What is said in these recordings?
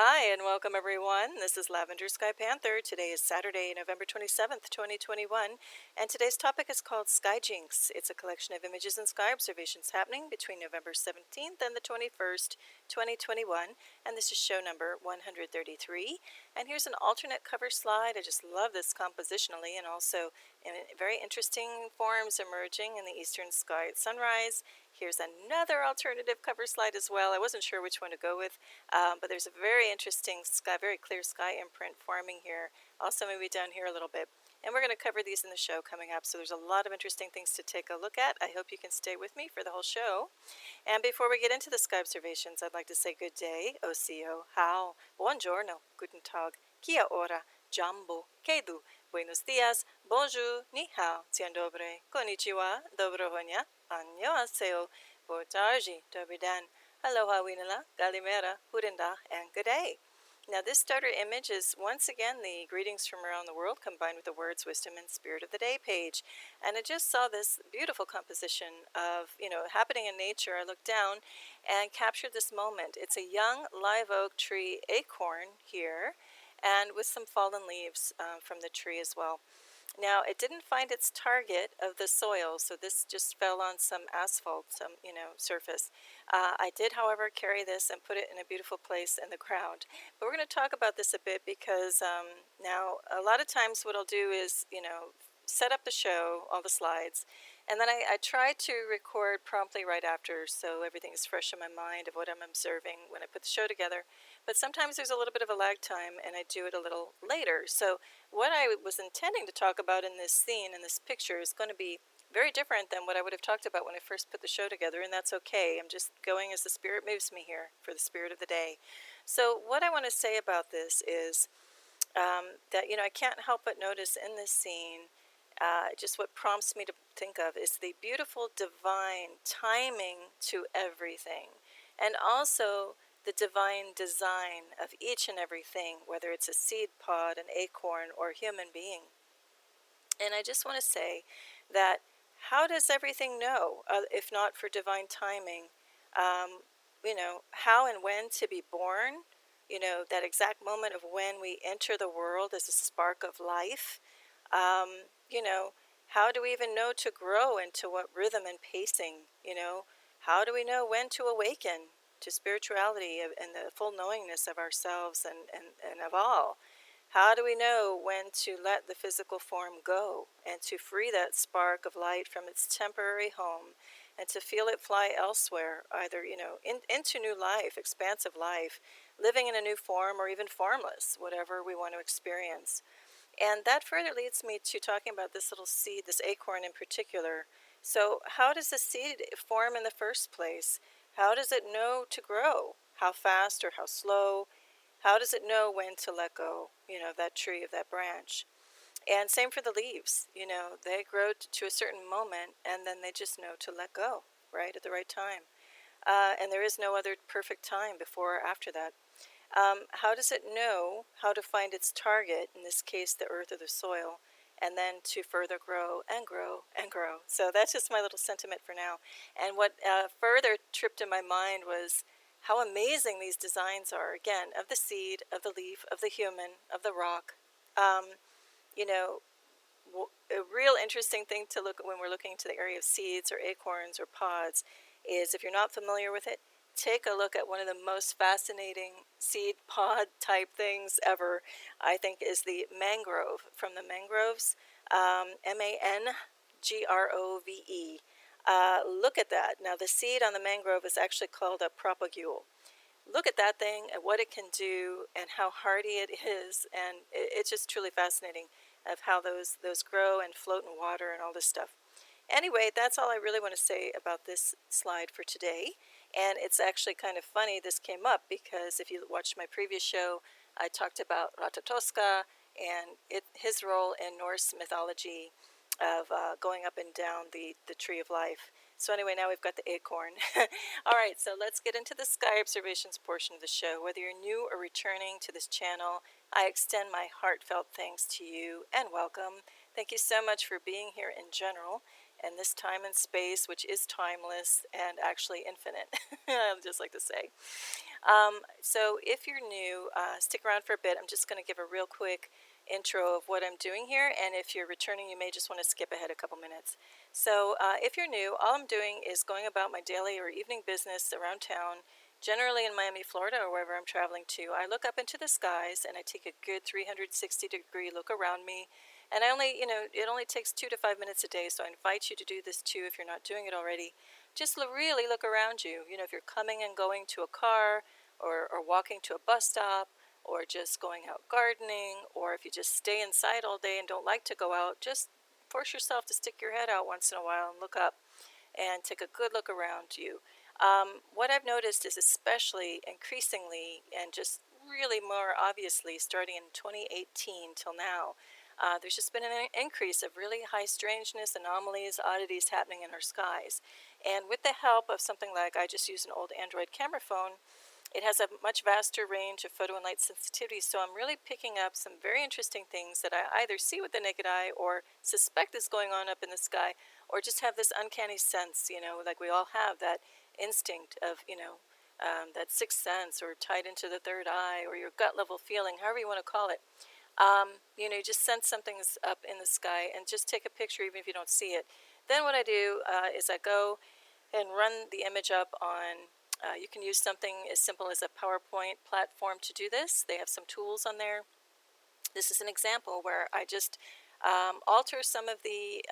Hi, and welcome everyone. This is Lavender Sky Panther. Today is Saturday, November 27th, 2021, and today's topic is called Sky Jinx. It's a collection of images and sky observations happening between November 17th and the 21st, 2021, and this is show number 133. And here's an alternate cover slide. I just love this compositionally and also in very interesting forms emerging in the eastern sky at sunrise. Here's another alternative cover slide as well. I wasn't sure which one to go with. But there's a very interesting sky, very clear sky imprint forming here. Also maybe down here a little bit. And we're going to cover these in the show coming up. So there's a lot of interesting things to take a look at. I hope you can stay with me for the whole show. And before we get into the sky observations, I'd like to say good day, osio, hao, buongiorno, guten tag, kia ora, jambo, kedu, buenos dias, bonjour, ni hao, dzień dobry, konnichiwa, dobrohonya, annyeonghaseyo, botarji, dobridan. Aloha Winala, Galimera, Hurinda, and good day. Now this starter image is once again the greetings from around the world combined with the words, wisdom, and spirit of the day page. And I just saw this beautiful composition of, happening in nature. I looked down and captured this moment. It's a young live oak tree acorn here and with some fallen leaves from the tree as well. Now, it didn't find its target of the soil, so this just fell on some asphalt, surface. I did, however, carry this and put it in a beautiful place in the ground. But we're going to talk about this a bit because now a lot of times what I'll do is, set up the show, all the slides, and then I try to record promptly right after so everything's fresh in my mind of what I'm observing when I put the show together. But sometimes there's a little bit of a lag time and I do it a little later. So what I was intending to talk about in this scene, in this picture, is going to be very different than what I would have talked about when I first put the show together, and that's okay. I'm just going as the spirit moves me here for the spirit of the day. So what I want to say about this is that, I can't help but notice in this scene, just what prompts me to think of is the beautiful divine timing to everything, and also the divine design of each and everything, whether it's a seed pod, an acorn, or a human being. And I just want to say that how does everything know, if not for divine timing, how and when to be born, that exact moment of when we enter the world as a spark of life, how do we even know to grow into what rhythm and pacing, how do we know when to awaken to spirituality and the full knowingness of ourselves and of all? How do we know when to let the physical form go and to free that spark of light from its temporary home and to feel it fly elsewhere, either, into new life, expansive life, living in a new form or even formless, whatever we want to experience? And that further leads me to talking about this little seed, this acorn in particular. So how does the seed form in the first place? How does it know to grow? How fast or how slow? How does it know when to let go, of that tree, of that branch? And same for the leaves, they grow to a certain moment and then they just know to let go, right, at the right time. And there is no other perfect time before or after that. How does it know how to find its target, in this case the earth or the soil, and then to further grow and grow and grow? So that's just my little sentiment for now. And what further tripped in my mind was how amazing these designs are, again, of the seed, of the leaf, of the human, of the rock. A real interesting thing to look at when we're looking to the area of seeds or acorns or pods is, if you're not familiar with it, take a look at one of the most fascinating seed pod type things ever, I think, is the mangrove. From the mangroves, Mangrove. Look at that. Now the seed on the mangrove is actually called a propagule. Look at that thing and what it can do and how hardy it is, and it's just truly fascinating of how those grow and float in water and all this stuff. Anyway, that's all I really want to say about this slide for today. And it's actually kind of funny this came up because if you watched my previous show, I talked about Ratatoska and his role in Norse mythology of going up and down the tree of life. So anyway, now we've got the acorn. All right, so let's get into the sky observations portion of the show. Whether you're new or returning to this channel, I extend my heartfelt thanks to you and welcome. Thank you so much for being here in general. and this time and space, which is timeless and actually infinite. I'd just like to say. So if you're new, stick around for a bit. I'm just going to give a real quick intro of what I'm doing here, and if you're returning, you may just want to skip ahead a couple minutes. So if you're new, all I'm doing is going about my daily or evening business around town, generally in Miami, Florida, or wherever I'm traveling to. I look up into the skies and I take a good 360-degree look around me. And I only, it only takes 2 to 5 minutes a day, so I invite you to do this too if you're not doing it already. Just really look around you. If you're coming and going to a car, or walking to a bus stop, or just going out gardening, or if you just stay inside all day and don't like to go out, just force yourself to stick your head out once in a while and look up and take a good look around you. What I've noticed is, especially increasingly and just really more obviously starting in 2018 till now, there's just been an increase of really high strangeness, anomalies, oddities happening in our skies. And with the help of something like, I just use an old Android camera phone, it has a much vaster range of photo and light sensitivity, so I'm really picking up some very interesting things that I either see with the naked eye or suspect is going on up in the sky, or just have this uncanny sense, like we all have that instinct of, that sixth sense, or tied into the third eye, or your gut level feeling, however you want to call it. You just sense something's up in the sky and just take a picture even if you don't see it. Then what I do is I go and run the image up on, you can use something as simple as a PowerPoint platform to do this. They have some tools on there. This is an example where I just alter some of the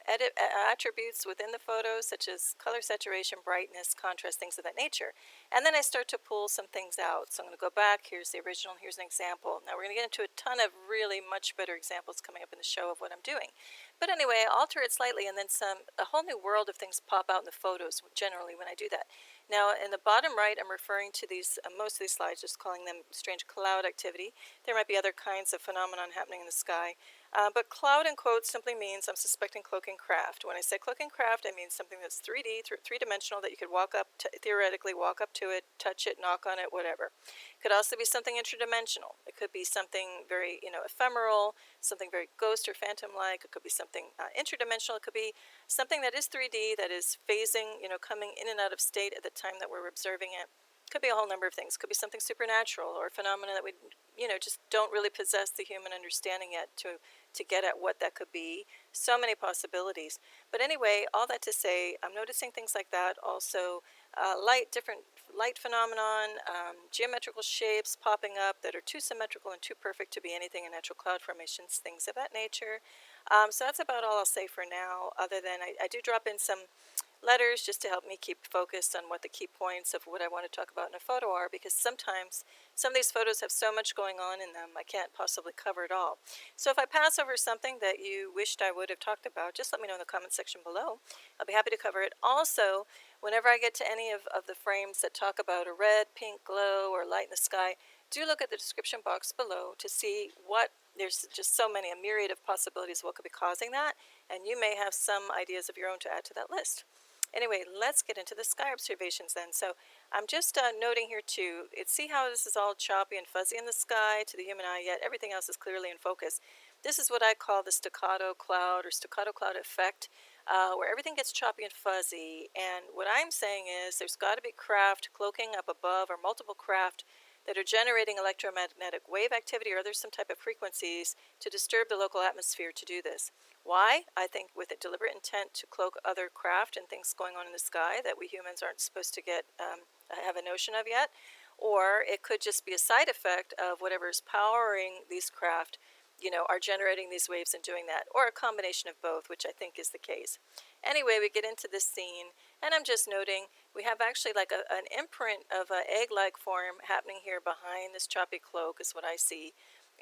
edit attributes within the photo, such as color saturation, brightness, contrast, things of that nature. And then I start to pull some things out. So I'm going to go back. Here's the original. Here's an example. Now we're going to get into a ton of really much better examples coming up in the show of what I'm doing. But anyway, I alter it slightly, and then a whole new world of things pop out in the photos generally when I do that. Now, in the bottom right, I'm referring to these, most of these slides, just calling them strange cloud activity. There might be other kinds of phenomenon happening in the sky. But cloud in quotes simply means I'm suspecting cloaking craft. When I say cloaking craft, I mean something that's 3D, three-dimensional, that you could walk up to, theoretically walk up to it, touch it, knock on it, whatever. It could also be something interdimensional. It could be something very, ephemeral, something very ghost or phantom-like. It could be something interdimensional. It could be something that is 3D, that is phasing, coming in and out of state at the time that we're observing it. Could be a whole number of things. Could be something supernatural, or a phenomena that we, just don't really possess the human understanding yet to get at what that could be. So many possibilities. But anyway, all that to say, I'm noticing things like that. Also, different light phenomenon, geometrical shapes popping up that are too symmetrical and too perfect to be anything in natural cloud formations, things of that nature. So that's about all I'll say for now, other than I do drop in some letters just to help me keep focused on what the key points of what I want to talk about in a photo are, because sometimes some of these photos have so much going on in them I can't possibly cover it all. So if I pass over something that you wished I would have talked about, just let me know in the comment section below. I'll be happy to cover it. Also, whenever I get to any of the frames that talk about a red, pink glow or light in the sky, do look at the description box below to see what, there's just so many, a myriad of possibilities of what could be causing that, and you may have some ideas of your own to add to that list. Anyway, let's get into the sky observations then. So I'm just noting here too, see how this is all choppy and fuzzy in the sky to the human eye, yet everything else is clearly in focus. This is what I call the staccato cloud or staccato cloud effect, where everything gets choppy and fuzzy. And what I'm saying is there's got to be craft cloaking up above, or multiple craft that are generating electromagnetic wave activity or other some type of frequencies to disturb the local atmosphere to do this. Why? I think with a deliberate intent to cloak other craft and things going on in the sky that we humans aren't supposed to have a notion of yet. Or it could just be a side effect of whatever is powering these craft, are generating these waves and doing that. Or a combination of both, which I think is the case. Anyway, we get into this scene, and I'm just noting we have actually like an imprint of an egg-like form happening here behind this choppy cloak is what I see.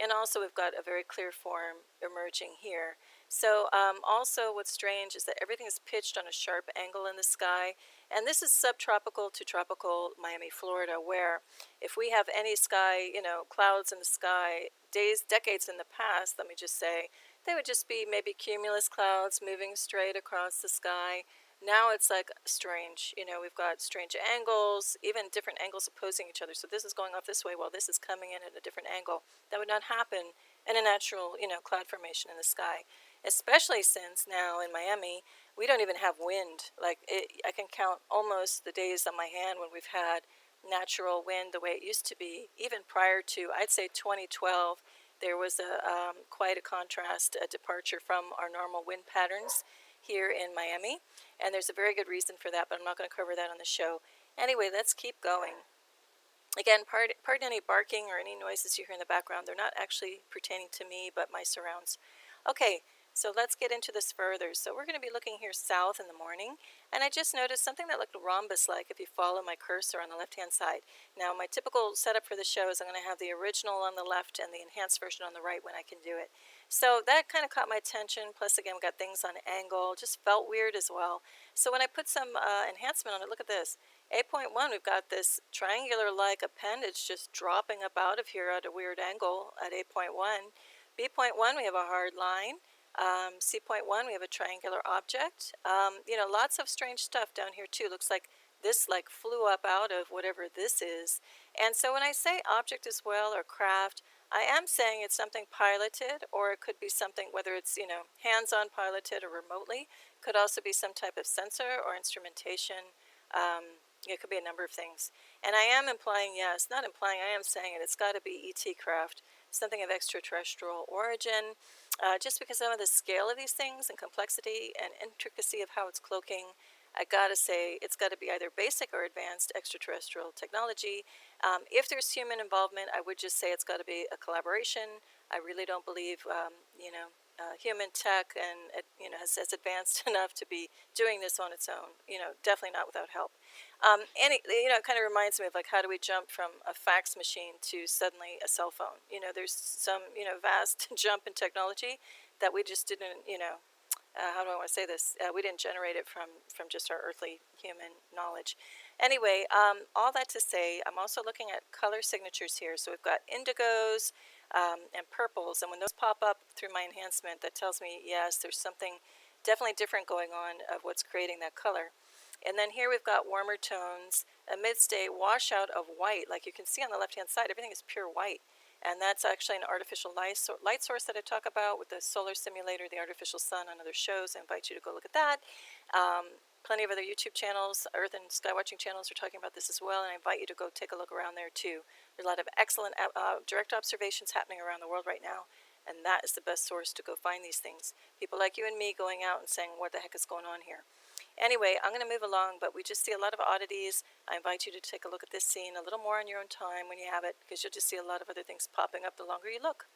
And also we've got a very clear form emerging here. So also what's strange is that everything is pitched on a sharp angle in the sky. And this is subtropical to tropical Miami, Florida, where if we have any sky, clouds in the sky, decades in the past, let me just say, they would just be maybe cumulus clouds moving straight across the sky. Now it's like strange, we've got strange angles, even different angles opposing each other. So this is going off this way while this is coming in at a different angle. That would not happen in a natural, cloud formation in the sky, especially since now in Miami, we don't even have wind. Like I can count almost the days on my hand when we've had natural wind the way it used to be. Even prior to, I'd say 2012, there was quite a contrast, a departure from our normal wind patterns here in Miami. And there's a very good reason for that, but I'm not going to cover that on the show. Anyway, let's keep going. Again, pardon any barking or any noises you hear in the background. They're not actually pertaining to me, but my surrounds. Okay, so let's get into this further. So we're going to be looking here south in the morning, and I just noticed something that looked rhombus-like if you follow my cursor on the left-hand side. Now, my typical setup for the show is I'm going to have the original on the left and the enhanced version on the right when I can do it. So that kind of caught my attention. Plus, again, we got things on angle. Just felt weird as well. So when I put some enhancement on it, look at this. 8.1, we've got this triangular-like appendage just dropping up out of here at a weird angle at 8.1. B.1, we have a hard line. C.1, we have a triangular object. Lots of strange stuff down here too. Looks like this flew up out of whatever this is. And so when I say object as well, or craft, I am saying it's something piloted, or it could be something, whether it's, hands-on piloted or remotely. Could also be some type of sensor or instrumentation. It could be a number of things. And I am implying, yes, not implying, I am saying it. It's got to be ET craft, something of extraterrestrial origin. Just because of the scale of these things and complexity and intricacy of how it's cloaking, I gotta say it's got to be either basic or advanced extraterrestrial technology. If there's human involvement, I would just say it's got to be a collaboration. I really don't believe, human tech and has advanced enough to be doing this on its own. Definitely not without help. It kind of reminds me of how do we jump from a fax machine to suddenly a cell phone? There's some vast jump in technology that we just didn't. How do I want to say this? We didn't generate it from just our earthly human knowledge. Anyway, all that to say, I'm also looking at color signatures here. So we've got indigos and purples, and when those pop up through my enhancement, that tells me, yes, there's something definitely different going on of what's creating that color. And then here we've got warmer tones amidst a washout of white. Like you can see on the left-hand side, everything is pure white. And that's actually an artificial light source that I talk about with the solar simulator, the artificial sun on other shows. I invite you to go look at that. Plenty of other YouTube channels, Earth and Sky Watching channels are talking about this as well, and I invite you to go take a look around there too. There's a lot of excellent direct observations happening around the world right now, and that is the best source to go find these things. People like you and me going out and saying, what the heck is going on here? Anyway, I'm going to move along, but we just see a lot of oddities. I invite you to take a look at this scene a little more on your own time when you have it, because you'll just see a lot of other things popping up the longer you look.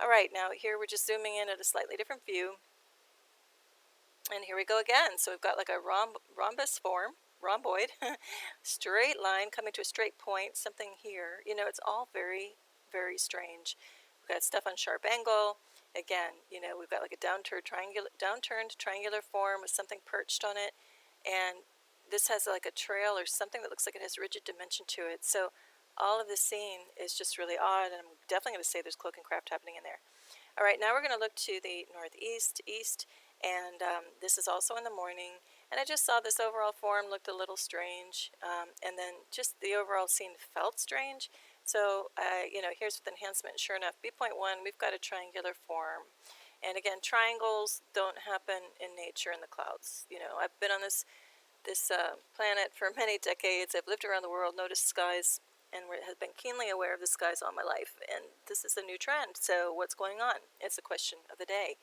All right, now here we're just zooming in at a slightly different view. And here we go again. So we've got like a rhombus form, rhomboid, straight line coming to a straight point, something here. It's all very, very strange. We've got stuff on sharp angle. Again, we've got like a downturned triangular form with something perched on it. And this has like a trail or something that looks like it has rigid dimension to it. So all of this scene is just really odd, and I'm definitely going to say there's cloak and craft happening in there. All right, now we're going to look to the northeast, east, and this is also in the morning. And I just saw this overall form looked a little strange, and then just the overall scene felt strange. So, here's with enhancement. Sure enough, B.1, we've got a triangular form. And again, triangles don't happen in nature in the clouds. I've been on this planet for many decades. I've lived around the world, noticed skies, and have been keenly aware of the skies all my life. And this is a new trend. So what's going on? It's a question of the day.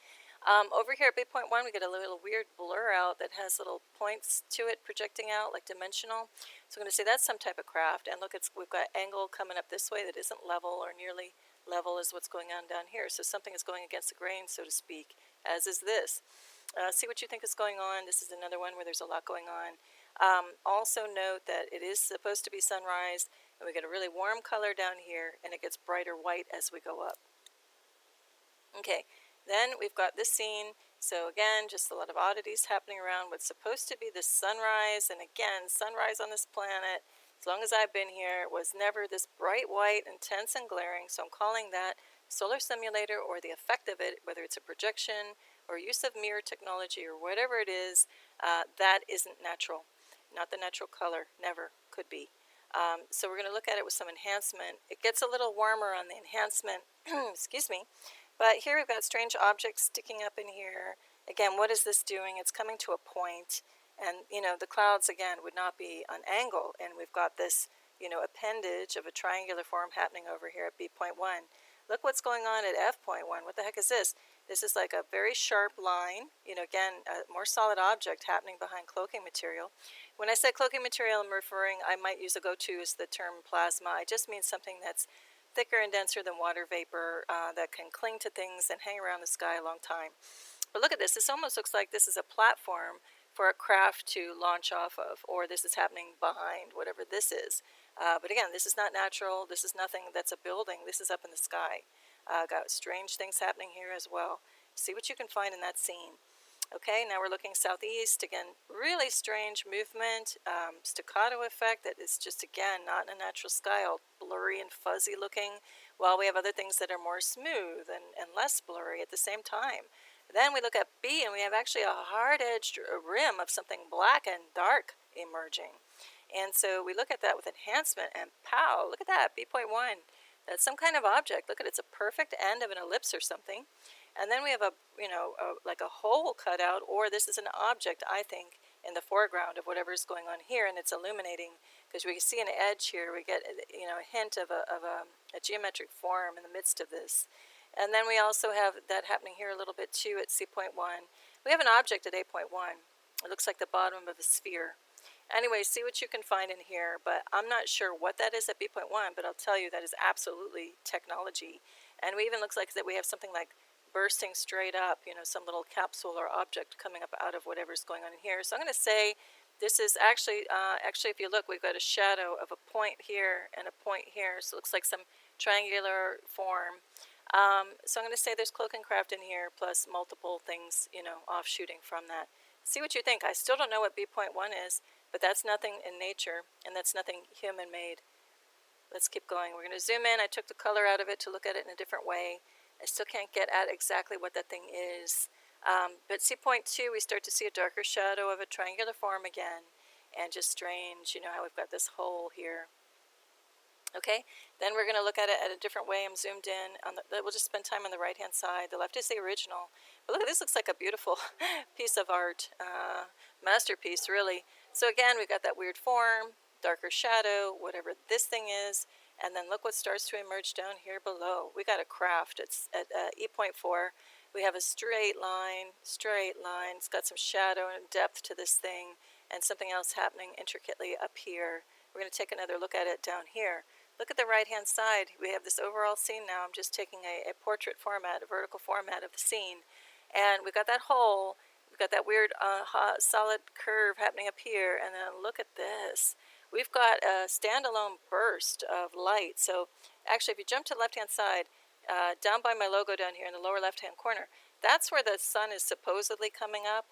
Over here at B.1, we get a little weird blur out that has little points to it projecting out, like dimensional. So I'm going to say that's some type of craft. And look, we've got angle coming up this way that isn't level or nearly level as what's going on down here. So something is going against the grain, so to speak, as is this. See what you think is going on. This is another one where there's a lot going on. Also note that it is supposed to be sunrise, and we get a really warm color down here, and it gets brighter white as we go up. Okay. Then we've got this scene. So again, just a lot of oddities happening around what's supposed to be the sunrise. And again, sunrise on this planet, as long as I've been here, was never this bright white, intense and glaring. So I'm calling that solar simulator, or the effect of it, whether it's a projection or use of mirror technology or whatever it is, that isn't natural. Not the natural color, never could be. So we're going to look at it with some enhancement. It gets a little warmer on the enhancement, excuse me. But here we've got strange objects sticking up in here, Again, what is this doing? It's coming to a point, and the clouds again would not be an angle, and we've got this appendage of a triangular form happening over here at B.1. Look what's going on at F.1. What the heck is this? This is like a very sharp line, again, a more solid object happening behind cloaking material. When I say cloaking material, I might use a go-to is the term plasma. I just mean something that's thicker and denser than water vapor that can cling to things and hang around the sky a long time. But look at this. This almost looks like this is a platform for a craft to launch off of, or this is happening behind whatever this is. But again, this is not natural. This is nothing that's a building. This is up in the sky. Got strange things happening here as well. See what you can find in that scene. Okay, now we're looking southeast. Again, really strange movement, staccato effect that is just, again, not in a natural sky, all blurry and fuzzy looking, while we have other things that are more smooth and less blurry at the same time. Then we look at B, and we have actually a hard-edged rim of something black and dark emerging. And so we look at that with enhancement, and pow, look at that, B.1. That's some kind of object. Look at it, it's a perfect end of an ellipse or something. And then we have like a hole cut out, or this is an object, I think, in the foreground of whatever's going on here, and it's illuminating, because we see an edge here. We get, a hint of a geometric form in the midst of this. And then we also have that happening here a little bit too at C.1. We have an object at A.1. It looks like the bottom of a sphere. Anyway, see what you can find in here, but I'm not sure what that is at B.1, but I'll tell you that is absolutely technology. And we even looks like that we have something like bursting straight up, some little capsule or object coming up out of whatever's going on in here. So I'm going to say this is actually if you look, we've got a shadow of a point here and a point here. So it looks like some triangular form. So I'm going to say there's cloak and craft in here, plus multiple things, offshooting from that. See what you think. I still don't know what B.1 is, but that's nothing in nature, and that's nothing human-made. Let's keep going. We're going to zoom in. I took the color out of it to look at it in a different way. I still can't get at exactly what that thing is. But C.2, we start to see a darker shadow of a triangular form again, and just strange, how we've got this hole here. Okay, then we're going to look at it at a different way. I'm zoomed in. We'll just spend time on the right-hand side. The left is the original. But look, this looks like a beautiful piece of art, masterpiece, really. So again, we've got that weird form, darker shadow, whatever this thing is. And then look what starts to emerge down here below. We got a craft. It's at E.4. We have a straight line. It's got some shadow and depth to this thing, and something else happening intricately up here. We're going to take another look at it down here. Look at the right-hand side. We have this overall scene now. I'm just taking a portrait format, a vertical format of the scene. And we've got that hole. We've got that weird solid curve happening up here. And then look at this. We've got a standalone burst of light. So actually, if you jump to the left-hand side, down by my logo down here in the lower left-hand corner, that's where the sun is supposedly coming up,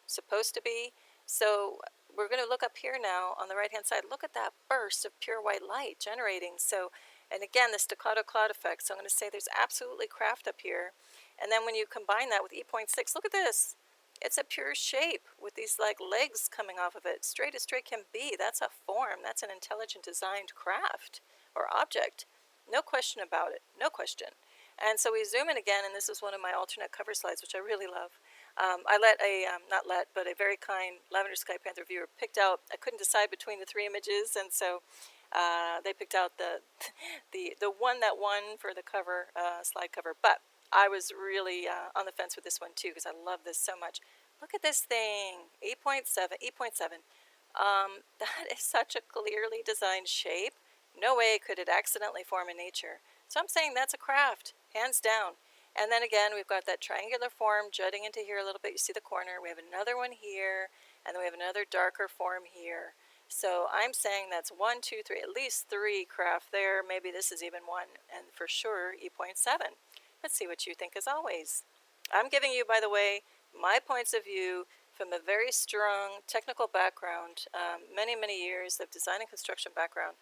supposed to be. So we're going to look up here now on the right-hand side. Look at that burst of pure white light generating. So, and again, the staccato cloud effect. So I'm going to say there's absolutely craft up here. And then when you combine that with E.6, look at this. It's a pure shape with these like legs coming off of it, straight as straight can be. That's a form. That's an intelligent designed craft or object. No question about it. No question. And so we zoom in again, and this is one of my alternate cover slides, which I really love. I let but a very kind Lavender Sky Panther viewer picked out, I couldn't decide between the three images, and so they picked out the one that won for the cover, slide cover. But I was really on the fence with this one too, because I love this so much. Look at this thing, E.7. That is such a clearly designed shape. No way could it accidentally form in nature. So I'm saying that's a craft, hands down. And then again, we've got that triangular form jutting into here a little bit. You see the corner. We have another one here, and then we have another darker form here. So I'm saying that's 1, 2, 3, at least 3 craft there. Maybe this is even 1, and for sure E.7. Let's see what you think as always. I'm giving you, by the way, my points of view from a very strong technical background, many, many years of design and construction background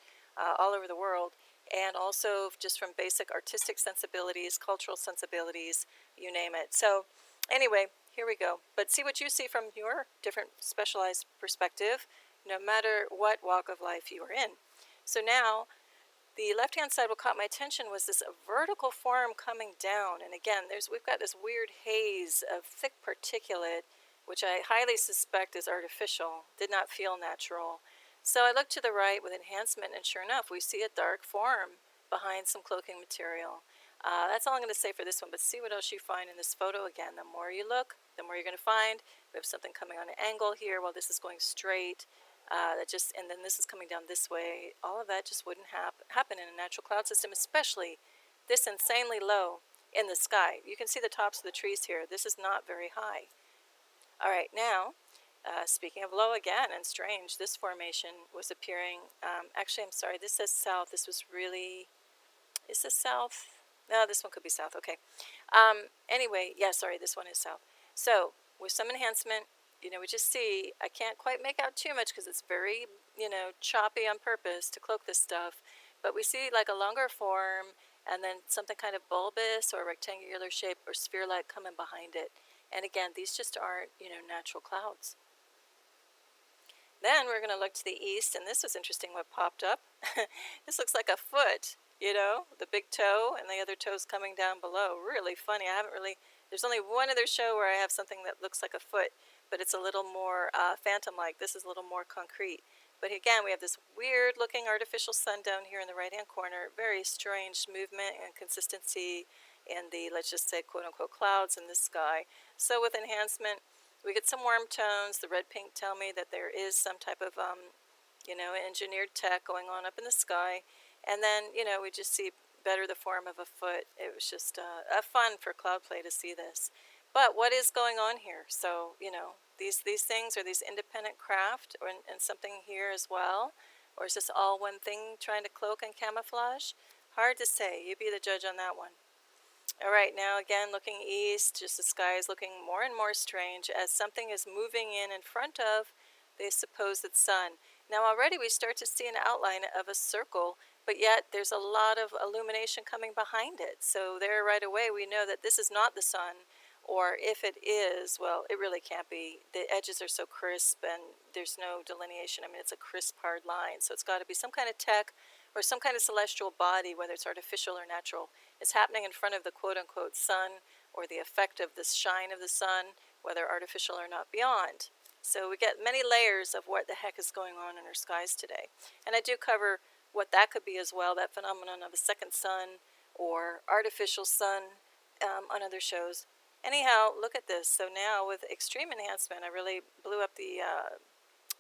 all over the world. And also just from basic artistic sensibilities, cultural sensibilities, you name it. So anyway, here we go. But see what you see from your different specialized perspective, no matter what walk of life you are in. So now The left-hand side, what caught my attention was this vertical form coming down. And again, we've got this weird haze of thick particulate, which I highly suspect is artificial, did not feel natural. So I looked to the right with enhancement, and sure enough, we see a dark form behind some cloaking material. That's all I'm going to say for this one, but see what else you find in this photo. Again, the more you look, the more you're going to find. We have something coming on an angle here while this is going straight. And then this is coming down this way. All of that just wouldn't happen in a natural cloud system, especially this insanely low in the sky. You can see the tops of the trees here. This is not very high. All right, now, speaking of low again and strange, this formation was appearing, actually, I'm sorry, this says south. This was really, is this south? No, this one could be south, okay. Anyway, yeah, sorry, this one is south. So, with some enhancement, we just see, I can't quite make out too much because it's very, choppy on purpose to cloak this stuff. But we see like a longer form and then something kind of bulbous or rectangular shape or sphere-like coming behind it. And again, these just aren't, natural clouds. Then we're going to look to the east, and this was interesting what popped up. This looks like a foot, the big toe and the other toes coming down below. Really funny. There's only one other show where I have something that looks like a foot, but it's a little more phantom-like. This is a little more concrete. But again, we have this weird-looking artificial sun down here in the right-hand corner. Very strange movement and consistency in the, let's just say, quote-unquote, clouds in the sky. So with enhancement, we get some warm tones. The red-pink tell me that there is some type of, engineered tech going on up in the sky. And then, we just see better the form of a foot. It was just fun for cloud play to see this. But what is going on here? So, these things, are these independent craft and something here as well? Or is this all one thing trying to cloak and camouflage? Hard to say. You be the judge on that one. All right, now again, looking east, just the sky is looking more and more strange as something is moving in front of the supposed sun. Now already we start to see an outline of a circle, but yet there's a lot of illumination coming behind it. So there right away we know that this is not the sun. Or if it is, well, it really can't be. The edges are so crisp and there's no delineation. I mean, it's a crisp, hard line. So it's got to be some kind of tech or some kind of celestial body, whether it's artificial or natural, is happening in front of the quote-unquote sun or the effect of the shine of the sun, whether artificial or not, beyond. So we get many layers of what the heck is going on in our skies today. And I do cover what that could be as well, that phenomenon of a second sun or artificial sun on other shows. Anyhow, look at this. So now with extreme enhancement, I really blew up the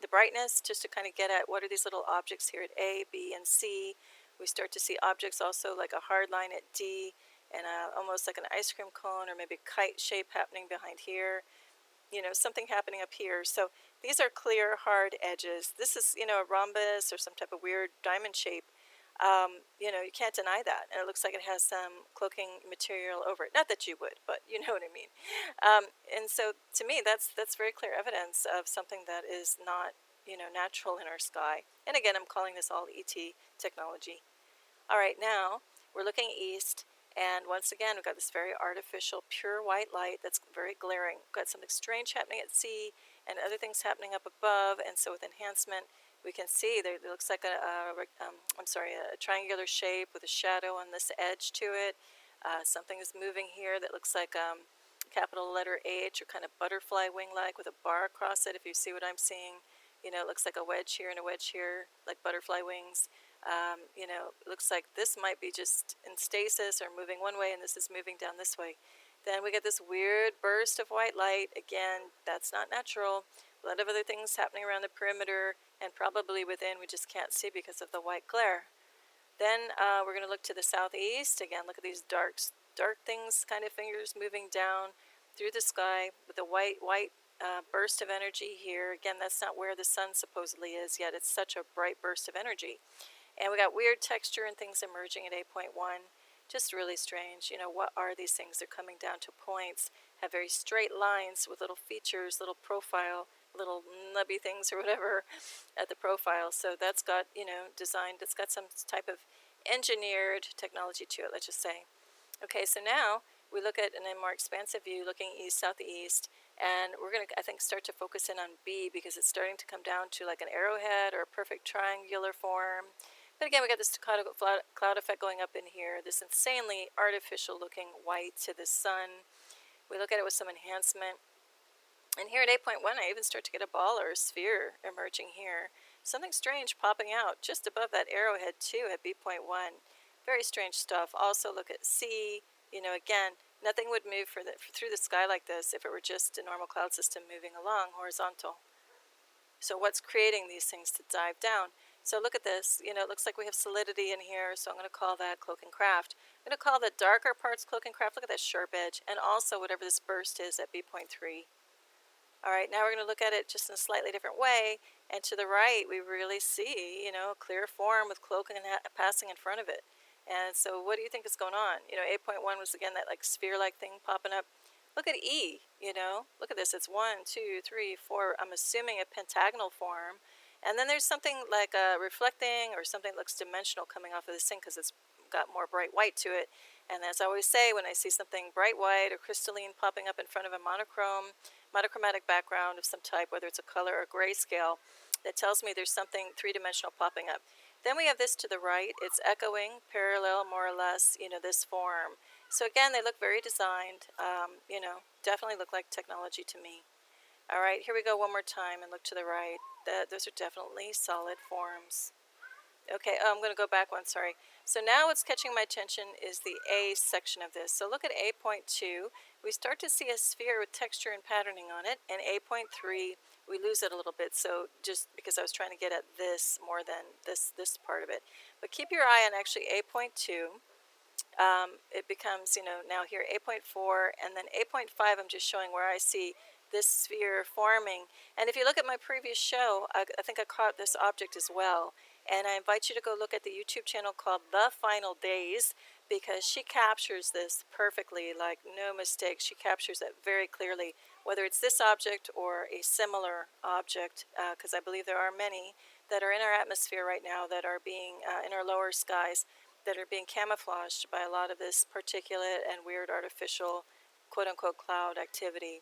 brightness just to kind of get at what are these little objects here at A, B, and C. We start to see objects also like a hard line at D and almost like an ice cream cone or maybe kite shape happening behind here. Something happening up here. So these are clear, hard edges. This is, a rhombus or some type of weird diamond shape. You can't deny that. And it looks like it has some cloaking material over it. Not that you would, but you know what I mean. And so to me, that's very clear evidence of something that is not, natural in our sky. And again, I'm calling this all ET technology. All right, now we're looking east. And once again, we've got this very artificial, pure white light that's very glaring. We've got something strange happening at sea and other things happening up above. And so with enhancement, we can see there it looks like a triangular shape with a shadow on this edge to it. Something is moving here that looks like capital letter H or kind of butterfly wing-like with a bar across it, if you see what I'm seeing. It looks like a wedge here and a wedge here, like butterfly wings. It looks like this might be just in stasis or moving one way and this is moving down this way. Then we get this weird burst of white light. Again, that's not natural. A lot of other things happening around the perimeter and probably within we just can't see because of the white glare. Then we're going to look to the southeast. Again, look at these dark things, kind of fingers moving down through the sky with a white burst of energy here. Again, that's not where the sun supposedly is yet. It's such a bright burst of energy. And we got weird texture and things emerging at 8.1. Just really strange. What are these things? They're coming down to points, have very straight lines with little features, little profile, little nubby things or whatever at the profile. So that's got, designed, it's got some type of engineered technology to it, let's just say. Okay, so now we look at a more expansive view, looking east, southeast, and we're going to, I think, start to focus in on B because it's starting to come down to like an arrowhead or a perfect triangular form But again, we got this staccato cloud effect going up in here, this insanely artificial looking white to the sun. We look at it with some enhancement. And here at 8.1, I even start to get a ball or a sphere emerging here. Something strange popping out just above that arrowhead too at B.1. Very strange stuff. Also look at C. Again, nothing would move through the sky like this if it were just a normal cloud system moving along horizontal. So what's creating these things to dive down? So look at this. It looks like we have solidity in here, so I'm going to call that cloak and craft. I'm going to call the darker parts cloak and craft. Look at that sharp edge. And also whatever this burst is at B.3. All right, now we're going to look at it just in a slightly different way. And to the right, we really see, a clear form with cloak and passing in front of it. And so what do you think is going on? 8.1 was, again, that like sphere-like thing popping up. Look at E, Look at this. It's 1, 2, 3, 4. I'm assuming a pentagonal form. And then there's something like a reflecting or something that looks dimensional coming off of this thing because it's got more bright white to it. And as I always say, when I see something bright white or crystalline popping up in front of a monochromatic background of some type, whether it's a color or grayscale, that tells me there's something three-dimensional popping up. Then we have this to the right. It's echoing, parallel, more or less, this form. So again, they look very designed, definitely look like technology to me. All right, here we go one more time and look to the right. Those are definitely solid forms. Okay, I'm going to go back one, sorry. So now what's catching my attention is the A section of this. So look at 8.2. We start to see a sphere with texture and patterning on it. And 8.3, we lose it a little bit. So just because I was trying to get at this more than this part of it. But keep your eye on actually 8.2. It becomes, now here 8.4, and then 8.5, I'm just showing where I see this sphere forming. And if you look at my previous show, I think I caught this object as well. And I invite you to go look at the YouTube channel called The Final Days, because she captures this perfectly, like no mistake. She captures it very clearly, whether it's this object or a similar object, because I believe there are many that are in our atmosphere right now that are being, in our lower skies, that are being camouflaged by a lot of this particulate and weird artificial quote-unquote cloud activity.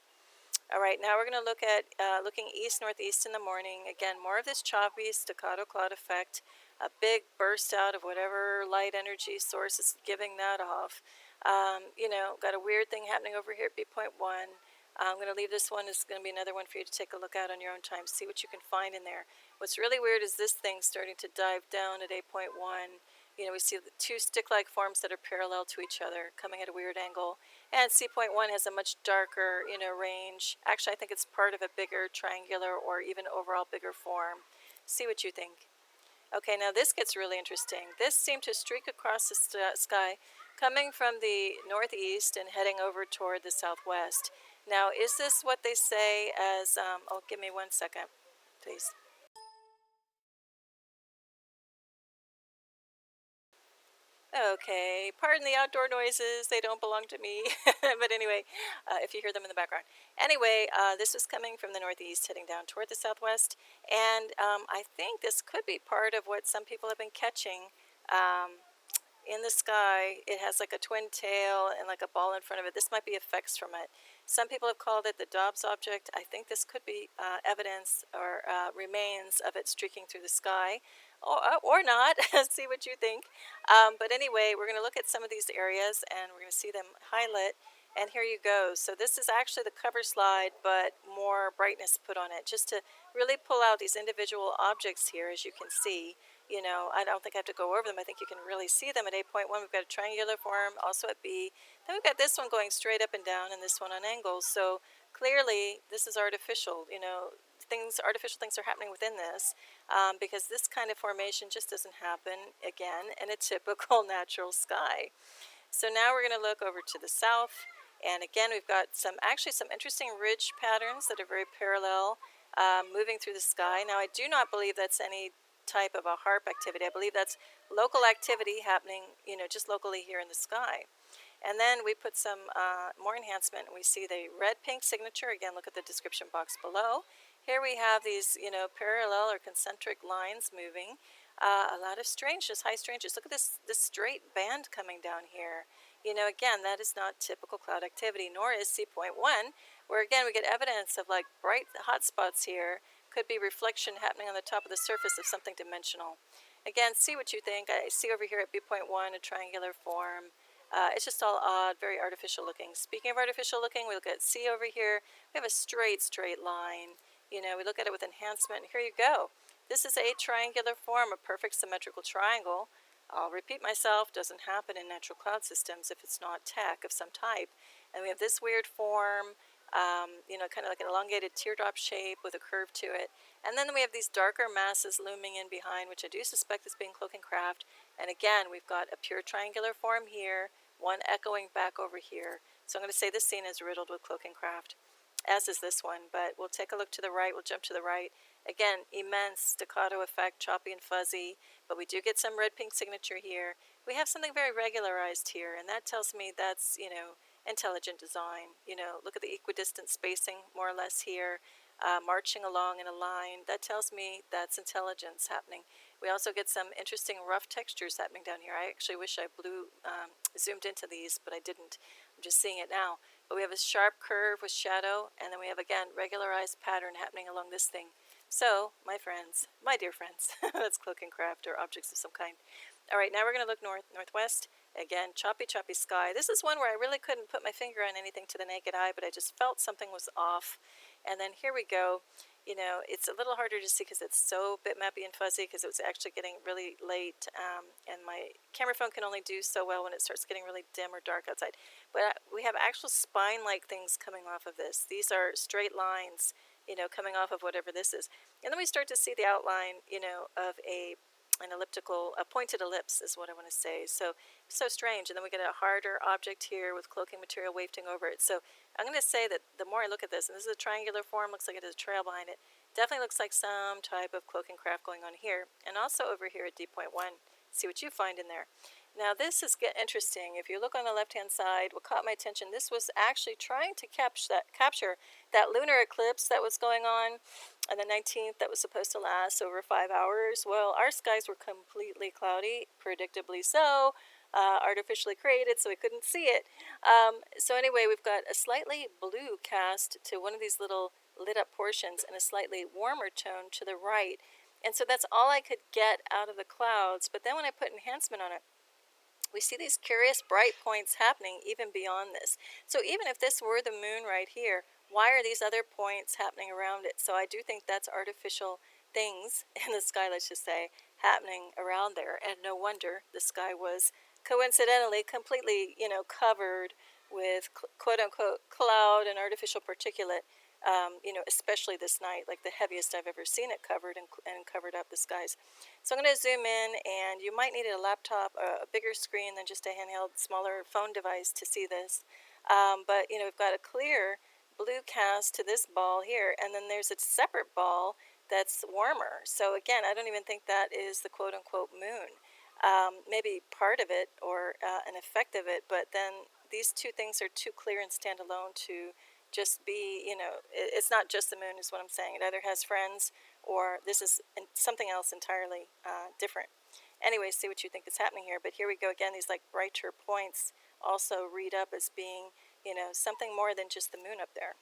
All right, now we're going to look at looking east-northeast in the morning. Again, more of this choppy staccato cloud effect, a big burst out of whatever light energy source is giving that off. Got a weird thing happening over here at B.1. I'm going to leave this one. It's going to be another one for you to take a look at on your own time. See what you can find in there. What's really weird is this thing starting to dive down at 8.1. We see the two stick-like forms that are parallel to each other coming at a weird angle. And C.1 has a much darker, range. Actually, I think it's part of a bigger triangular or even overall bigger form. See what you think. Okay, now this gets really interesting. This seemed to streak across the sky, coming from the northeast and heading over toward the southwest. Now, is this what they say as, give me 1 second, please. Okay, pardon the outdoor noises, they don't belong to me. But anyway, if you hear them in the background. Anyway, this was coming from the northeast, heading down toward the southwest. And I think this could be part of what some people have been catching in the sky. It has like a twin tail and like a ball in front of it. This might be effects from it. Some people have called it the Dobbs object. I think this could be evidence or remains of it streaking through the sky. Or not. See what you think. But anyway, we're going to look at some of these areas and we're going to see them highlight. And here you go. So this is actually the cover slide, but more brightness put on it, just to really pull out these individual objects here, as you can see. I don't think I have to go over them. I think you can really see them at 8.1. We've got a triangular form, also at B. Then we've got this one going straight up and down, and this one on angles. So clearly, this is artificial. Artificial things are happening within this, because this kind of formation just doesn't happen, again, in a typical natural sky. So now we're going to look over to the south, and again, we've got some interesting ridge patterns that are very parallel, moving through the sky. Now, I do not believe that's any type of a HARP activity. I believe that's local activity happening, just locally here in the sky. And then we put some more enhancement, and we see the red-pink signature. Again, look at the description box below. Here we have these, parallel or concentric lines moving. A lot of strangeness, high strangeness. Look at this straight band coming down here. Again, that is not typical cloud activity, nor is C.1, where again we get evidence of like bright hot spots here. Could be reflection happening on the top of the surface of something dimensional. Again, see what you think. I see over here at B.1 a triangular form. It's just all odd, very artificial looking. Speaking of artificial looking, we look at C over here. We have a straight line. You know, we look at it with enhancement. Here you go. This is a triangular form, a perfect symmetrical triangle. I'll repeat myself, doesn't happen in natural cloud systems if it's not tech of some type. And we have this weird form, you know, kind of like an elongated teardrop shape with a curve to it. And then we have these darker masses looming in behind, which I do suspect is being cloak and craft. And again, we've got a pure triangular form here, one echoing back over here. So I'm going to say this scene is riddled with cloak and craft, as is this one. But we'll take a look to the right. We'll jump to the right. Again, immense staccato effect, choppy and fuzzy. But we do get some red-pink signature here. We have something very regularized here, and that tells me that's, you know, intelligent design. You know, look at the equidistant spacing, more or less here. Marching along in a line. That tells me that's intelligence happening. We also get some interesting rough textures happening down here. I actually wish I zoomed into these, but I didn't. I'm just seeing it now. But we have a sharp curve with shadow, and then we have, again, regularized pattern happening along this thing. So, my friends, my dear friends, that's cloak and craft or objects of some kind. All right, now we're going to look northwest. Again, choppy sky. This is one where I really couldn't put my finger on anything to the naked eye, but I just felt something was off. And then here we go. You know, it's a little harder to see because it's so bitmappy and fuzzy because it was actually getting really late. And my camera phone can only do so well when it starts getting really dim or dark outside. But we have actual spine-like things coming off of this. These are straight lines, you know, coming off of whatever this is. And then we start to see the outline, you know, of a pointed ellipse is what I want to say. So strange. And then we get a harder object here with cloaking material wafting over it. So I'm going to say that the more I look at this, and this is a triangular form, looks like it has a trail behind it, definitely looks like some type of cloaking craft going on here. And also over here at D.1, see what you find in there. Now this is interesting. If you look on the left-hand side, what caught my attention, this was actually trying to capture that lunar eclipse that was going on the 19th that was supposed to last over 5 hours. Well, our skies were completely cloudy, predictably so, artificially created, so we couldn't see it. So anyway, we've got a slightly blue cast to one of these little lit up portions and a slightly warmer tone to the right. And so that's all I could get out of the clouds. But then when I put enhancement on it, we see these curious bright points happening even beyond this. So even if this were the moon right here, why are these other points happening around it? So I do think that's artificial things in the sky, let's just say, happening around there. And no wonder the sky was coincidentally completely, you know, covered with quote-unquote cloud and artificial particulate, you know, especially this night, like the heaviest I've ever seen it covered and covered up the skies. So I'm going to zoom in, and you might need a laptop, a bigger screen than just a handheld, smaller phone device to see this. But, you know, we've got a clear blue cast to this ball here, and then there's a separate ball that's warmer. So again, I don't even think that is the quote-unquote moon. Maybe part of it or an effect of it, but then these two things are too clear and standalone to just be, you know, it's not just the moon is what I'm saying. It either has friends or this is something else entirely different. Anyway, see what you think is happening here. But here we go again, these like brighter points also read up as being, you know, something more than just the moon up there.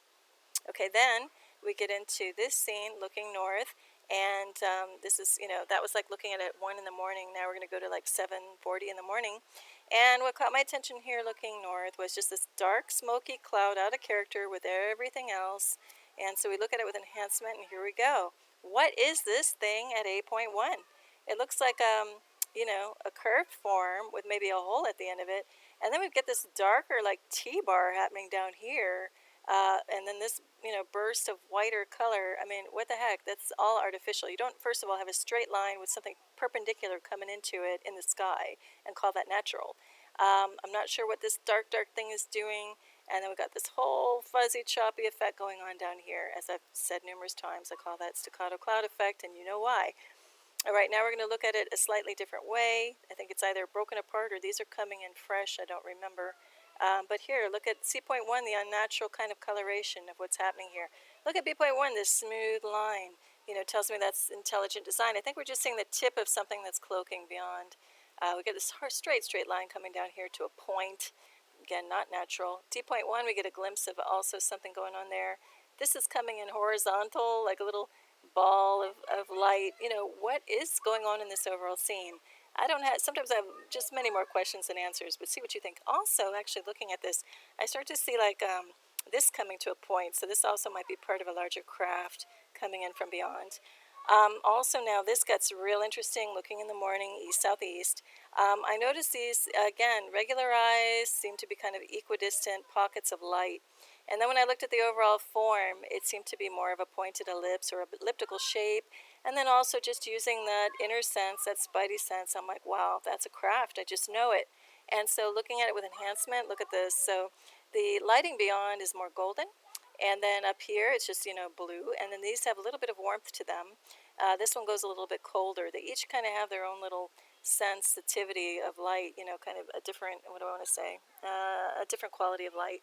Okay, then we get into this scene looking north, and this is, you know, that was like looking at it 1 in the morning. Now we're going to go to like 7:40 in the morning. And what caught my attention here looking north was just this dark, smoky cloud out of character with everything else. And so we look at it with enhancement, and here we go. What is this thing at 8.1? It looks like, you know, a curved form with maybe a hole at the end of it. And then we get this darker, like T-bar happening down here. And then this, you know, burst of whiter color. I mean, what the heck? That's all artificial. You don't, first of all, have a straight line with something perpendicular coming into it in the sky and call that natural. I'm not sure what this dark thing is doing. And then we've got this whole fuzzy, choppy effect going on down here. As I've said numerous times, I call that staccato cloud effect, and you know why. All right, now we're going to look at it a slightly different way. I think it's either broken apart or these are coming in fresh. I don't remember. But here, look at C.1, the unnatural kind of coloration of what's happening here. Look at B.1, this smooth line, you know, tells me that's intelligent design. I think we're just seeing the tip of something that's cloaking beyond. We get this straight line coming down here to a point. Again, not natural. D.1, we get a glimpse of also something going on there. This is coming in horizontal, like a little ball of light. What is going on in this overall scene? Sometimes I have just many more questions than answers, but see what you think. Also, actually looking at this, I start to see like this coming to a point. So this also might be part of a larger craft coming in from beyond. Also now this gets real interesting looking in the morning, east-southeast. I notice these, again, regularized, seem to be kind of equidistant pockets of light. And then when I looked at the overall form, it seemed to be more of a pointed ellipse or elliptical shape. And then also just using that inner sense, that spidey sense, I'm like, wow, that's a craft. I just know it. And so looking at it with enhancement, look at this. So the lighting beyond is more golden. And then up here, it's just, blue. And then these have a little bit of warmth to them. This one goes a little bit colder. They each kind of have their own little sensitivity of light, kind of a different, what do I want to say, a different quality of light.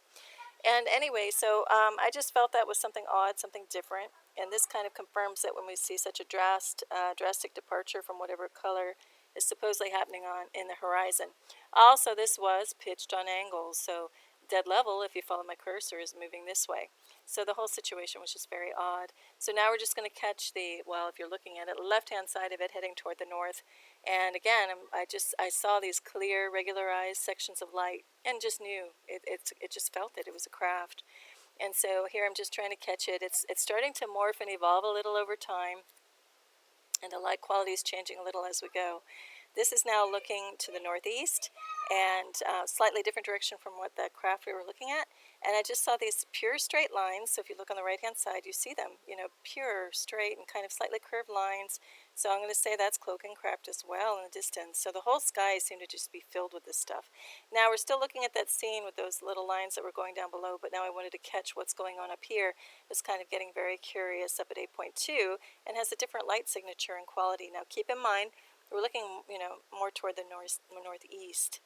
And anyway, so I just felt that was something odd, something different. And this kind of confirms that when we see such a drastic departure from whatever color is supposedly happening in the horizon. Also, this was pitched on angles, so dead level, if you follow my cursor, is moving this way. So the whole situation was just very odd. So now we're just going to catch if you're looking at it, left-hand side of it heading toward the north. And again, I saw these clear, regularized sections of light and just knew it just felt it. It was a craft. And so here I'm just trying to catch it. It's starting to morph and evolve a little over time. And the light quality is changing a little as we go. This is now looking to the northeast and slightly different direction from what the craft we were looking at. And I just saw these pure straight lines. So if you look on the right-hand side, you see them, pure, straight, and kind of slightly curved lines. So I'm going to say that's cloak and craft as well in the distance. So the whole sky seemed to just be filled with this stuff. Now we're still looking at that scene with those little lines that were going down below, but now I wanted to catch what's going on up here. It's kind of getting very curious up at 8.2 and has a different light signature and quality. Now keep in mind, we're looking, more toward the northeast.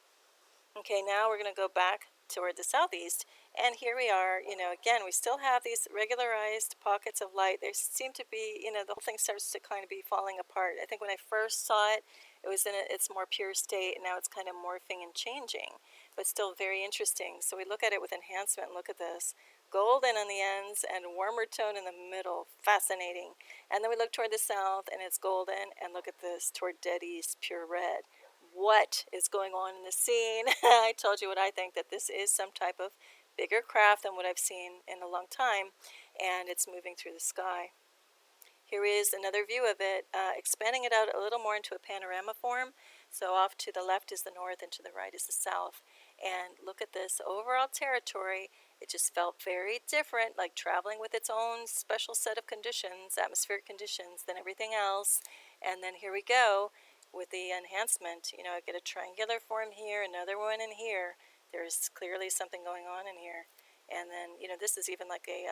Okay, now we're going to go back toward the southeast, and here we are. Again, we still have these regularized pockets of light. There seem to be, the whole thing starts to kind of be falling apart. I think when I first saw it, it was in its more pure state, and now it's kind of morphing and changing, but still very interesting. So we look at it with enhancement. Look at this. Golden on the ends and warmer tone in the middle. Fascinating. And then we look toward the south and it's golden, and look at this toward dead east, pure red. What is going on in the scene? I told you what I think, that this is some type of bigger craft than what I've seen in a long time, and it's moving through the sky. Here is another view of it, expanding it out a little more into a panorama form. So off to the left is the north and to the right is the south. And look at this overall territory. It just felt very different, like traveling with its own special set of conditions, atmospheric conditions, than everything else. And then here we go with the enhancement. I get a triangular form here, another one in here. There's clearly something going on in here. And then, this is even like a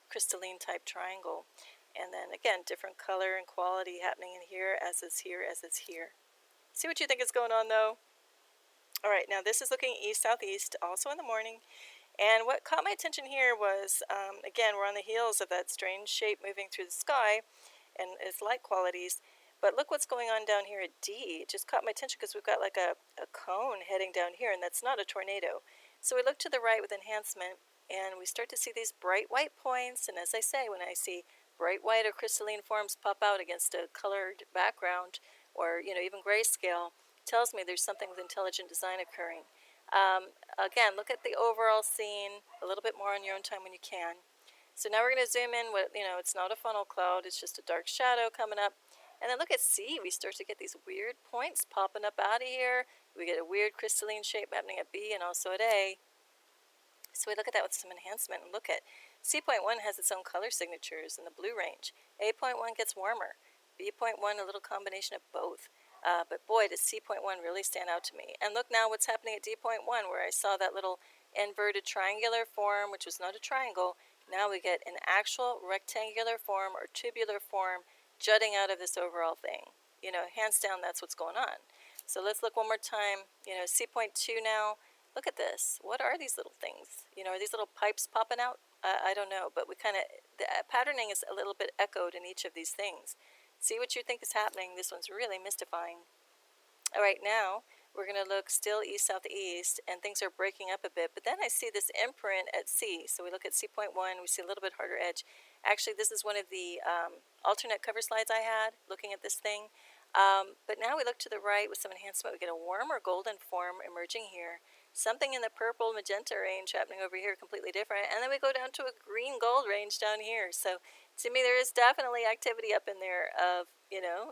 crystalline type triangle. And then again, different color and quality happening in here as is here as it's here. See what you think is going on though? All right, now this is looking east-southeast, also in the morning. And what caught my attention here was, again, we're on the heels of that strange shape moving through the sky and its light qualities. But look what's going on down here at D. It just caught my attention because we've got like a cone heading down here, and that's not a tornado. So we look to the right with enhancement, and we start to see these bright white points. And as I say, when I see bright white or crystalline forms pop out against a colored background, or even grayscale, tells me there's something with intelligent design occurring. Again, look at the overall scene a little bit more on your own time when you can. So now we're going to zoom in with, it's not a funnel cloud, it's just a dark shadow coming up. And then look at C, we start to get these weird points popping up out of here. We get a weird crystalline shape happening at B and also at A. So we look at that with some enhancement and look at C.1 has its own color signatures in the blue range. A.1 gets warmer. B.1 a little combination of both. But boy, does C.1 really stand out to me. And look now what's happening at D.1, where I saw that little inverted triangular form, which was not a triangle. Now we get an actual rectangular form or tubular form jutting out of this overall thing. Hands down, that's what's going on. So let's look one more time. C.2 now. Look at this. What are these little things? Are these little pipes popping out? I don't know, but the patterning is a little bit echoed in each of these things. See what you think is happening. This one's really mystifying. All right, now we're going to look still east southeast, and things are breaking up a bit. But then I see this imprint at C. So we look at C.1, we see a little bit harder edge. Actually, this is one of the alternate cover slides I had looking at this thing. But now we look to the right with some enhancement. We get a warm or golden form emerging here. Something in the purple magenta range happening over here, completely different. And then we go down to a green gold range down here. So to me, there is definitely activity up in there of,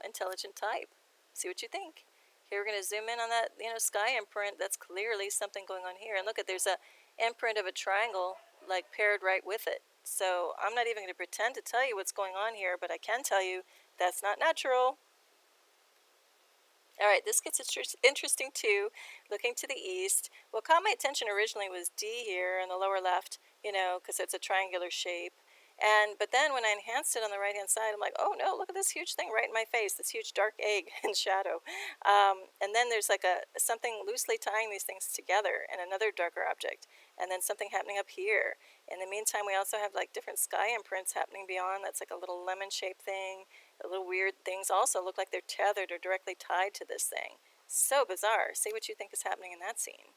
intelligent type. See what you think. Here we're going to zoom in on that, sky imprint. That's clearly something going on here. And look at, there's a imprint of a triangle, like paired right with it. So I'm not even going to pretend to tell you what's going on here, but I can tell you that's not natural. All right, this gets interesting too. Looking to the east, what caught my attention originally was D here in the lower left, because it's a triangular shape. But then when I enhanced it on the right-hand side, I'm like, oh no, look at this huge thing right in my face, this huge dark egg in shadow. And then there's like something loosely tying these things together, and another darker object, and then something happening up here. In the meantime, we also have like different sky imprints happening beyond. That's like a little lemon-shaped thing. The little weird things also look like they're tethered or directly tied to this thing. So bizarre. See what you think is happening in that scene.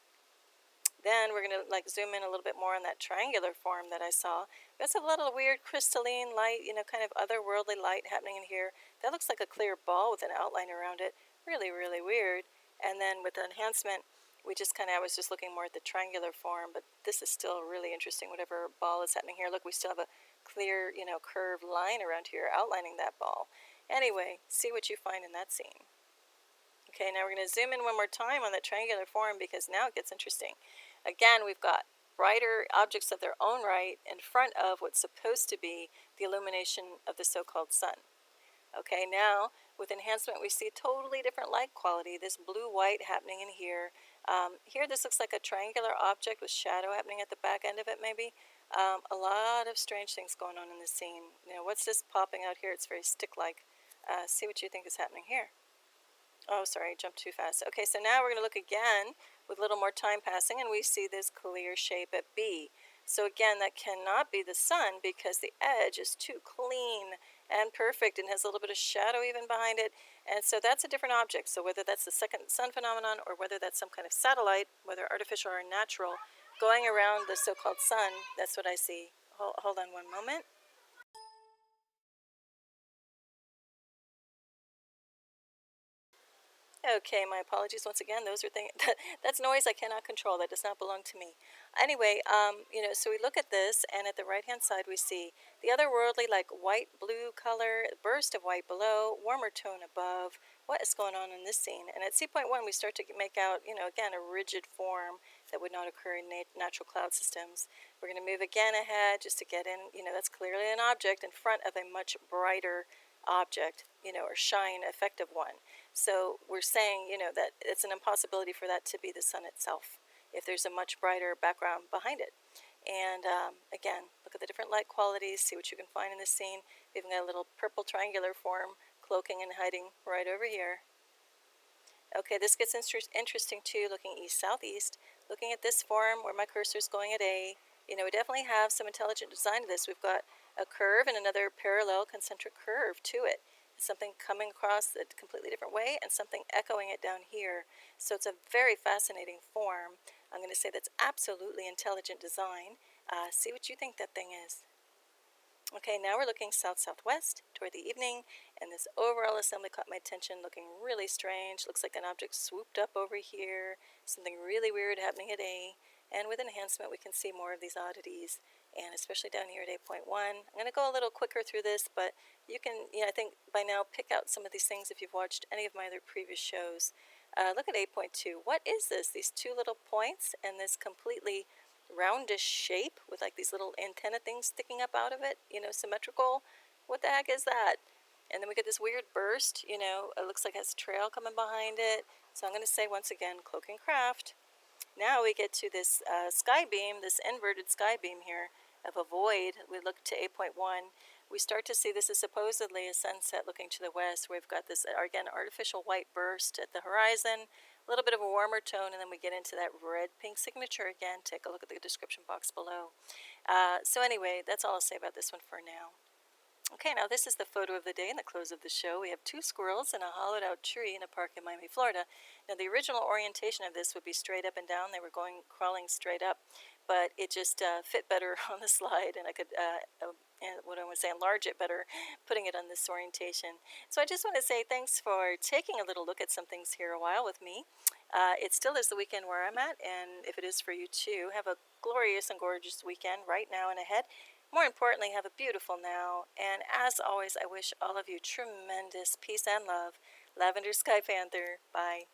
Then we're going to zoom in a little bit more on that triangular form that I saw. There's a little weird crystalline light, kind of otherworldly light happening in here. That looks like a clear ball with an outline around it. Really, really weird. And then with the enhancement, I was just looking more at the triangular form, but this is still really interesting, whatever ball is happening here. Look, we still have a clear, curved line around here outlining that ball. Anyway, see what you find in that scene. Okay, now we're going to zoom in one more time on that triangular form because now it gets interesting. Again, we've got brighter objects of their own right in front of what's supposed to be the illumination of the so-called sun. Okay, now with enhancement we see totally different light quality. This blue-white happening in here. Here this looks like a triangular object with shadow happening at the back end of it maybe. A lot of strange things going on in this scene. What's this popping out here? It's very stick-like. See what you think is happening here. Oh, sorry, I jumped too fast. Okay, so now we're going to look again with a little more time passing, and we see this clear shape at B. So again, that cannot be the sun because the edge is too clean and perfect and has a little bit of shadow even behind it. And so that's a different object. So whether that's the second sun phenomenon or whether that's some kind of satellite, whether artificial or natural, going around the so-called sun, that's what I see. Hold on one moment. Okay, my apologies once again. Those are things that's noise I cannot control. That does not belong to me. Anyway, so we look at this, and at the right-hand side we see the otherworldly, like white-blue color, burst of white below, warmer tone above. What is going on in this scene? And at C.1, we start to make out, again, a rigid form that would not occur in natural cloud systems. We're going to move again ahead just to get in. That's clearly an object in front of a much brighter object, or shine effective one. So we're saying, that it's an impossibility for that to be the sun itself if there's a much brighter background behind it. And again, look at the different light qualities, see what you can find in this scene. We've got a little purple triangular form cloaking and hiding right over here. Okay, this gets interesting too, looking east-southeast. Looking at this form where my cursor is going at A, we definitely have some intelligent design to this. We've got a curve and another parallel concentric curve to it. Something coming across a completely different way and something echoing it down here. So it's a very fascinating form. I'm going to say that's absolutely intelligent design. See what you think that thing is. Okay, now we're looking south-southwest toward the evening, and this overall assembly caught my attention, looking really strange. Looks like an object swooped up over here, something really weird happening at A, and with enhancement we can see more of these oddities, and especially down here at A.1. I'm going to go a little quicker through this, but you can, I think by now pick out some of these things if you've watched any of my other previous shows. Look at 8.2. What is this? These two little points and this completely roundish shape with like these little antenna things sticking up out of it, symmetrical. What the heck is that? And then we get this weird burst, it looks like it has a trail coming behind it. So I'm going to say once again, cloak and craft. Now we get to this sky beam, this inverted sky beam here of a void. We look to 8.1. We start to see this is supposedly a sunset looking to the west. We've got this, again, artificial white burst at the horizon, a little bit of a warmer tone, and then we get into that red-pink signature again. Take a look at the description box below. So anyway, that's all I'll say about this one for now. Okay, now this is the photo of the day and the close of the show. We have two squirrels and a hollowed out tree in a park in Miami, Florida. Now, the original orientation of this would be straight up and down. They were crawling straight up, but it just fit better on the slide, and I could, what I want to say, enlarge it better, putting it on this orientation. So I just want to say thanks for taking a little look at some things here a while with me. It still is the weekend where I'm at, and if it is for you too, have a glorious and gorgeous weekend right now and ahead. More importantly, have a beautiful now. And as always, I wish all of you tremendous peace and love. Lavender Sky Panther. Bye.